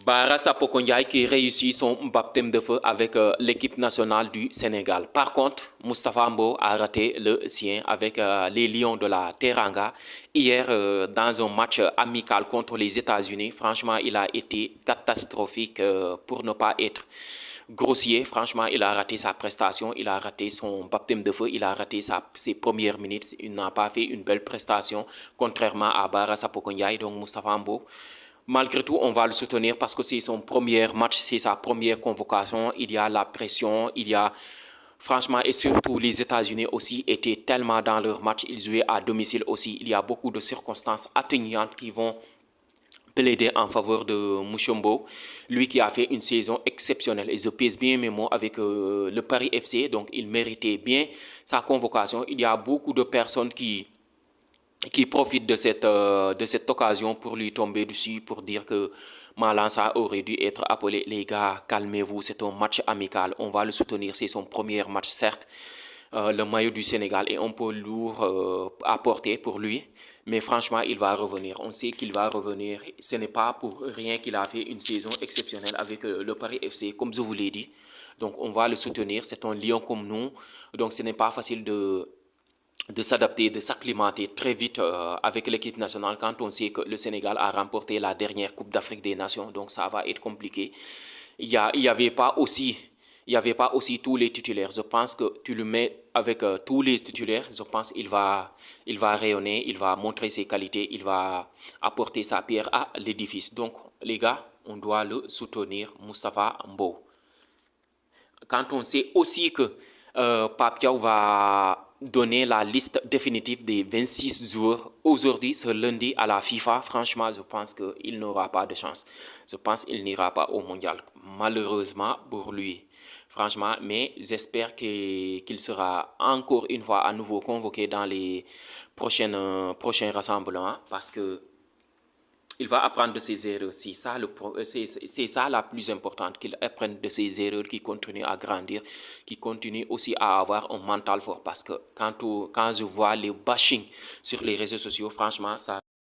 Bara Sapoko Ndiaye qui réussit son baptême de feu avec l'équipe nationale du Sénégal. Par contre, Moustapha Mbo a raté le sien avec les Lions de la Teranga. Hier, dans un match amical contre les États-Unis, franchement, il a été catastrophique pour ne pas être grossier. Franchement, il a raté sa prestation, il a raté son baptême de feu, il a raté ses premières minutes. Il n'a pas fait une belle prestation, contrairement à Bara Sapoko Ndiaye, donc Moustapha Mbo. Malgré tout, on va le soutenir parce que c'est son premier match, c'est sa première convocation. Il y a la pression, il y a franchement, et surtout les États-Unis aussi étaient tellement dans leur match, ils jouaient à domicile aussi. Il y a beaucoup de circonstances atténuantes qui vont plaider en faveur de Mouchombo, lui qui a fait une saison exceptionnelle. Et je pèse bien mes mots avec le Paris FC, donc il méritait bien sa convocation. Il y a beaucoup de personnes qui profite de cette occasion pour lui tomber dessus, pour dire que Malansa aurait dû être appelé. Les gars, calmez-vous, c'est un match amical, on va le soutenir, c'est son premier match, certes. Le maillot du Sénégal est un peu lourd à porter pour lui, mais franchement, il va revenir. On sait qu'il va revenir. Ce n'est pas pour rien qu'il a fait une saison exceptionnelle avec le Paris FC, comme je vous l'ai dit. Donc, on va le soutenir. C'est un lion comme nous. Donc, ce n'est pas facile de s'adapter, de s'acclimater très vite avec l'équipe nationale quand on sait que le Sénégal a remporté la dernière Coupe d'Afrique des Nations. Donc ça va être compliqué. Il y avait pas aussi, il y avait pas aussi tous les titulaires. Je pense que tu le mets avec tous les titulaires. Je pense il va rayonner, il va montrer ses qualités, il va apporter sa pierre à l'édifice. Donc les gars, on doit le soutenir, Moustapha Mbo. Quand on sait aussi que Papiao va donner la liste définitive des 26 joueurs aujourd'hui, ce lundi à la FIFA, franchement, je pense qu'il n'aura pas de chance. Je pense qu'il n'ira pas au mondial, malheureusement pour lui. Franchement, mais j'espère qu'il sera encore une fois à nouveau convoqué dans les prochains rassemblements parce que il va apprendre de ses erreurs. C'est ça la plus importante, qu'il apprenne de ses erreurs, qu'il continue à grandir, qu'il continue aussi à avoir un mental fort. Parce que quand je vois les bashing sur les réseaux sociaux, franchement, ça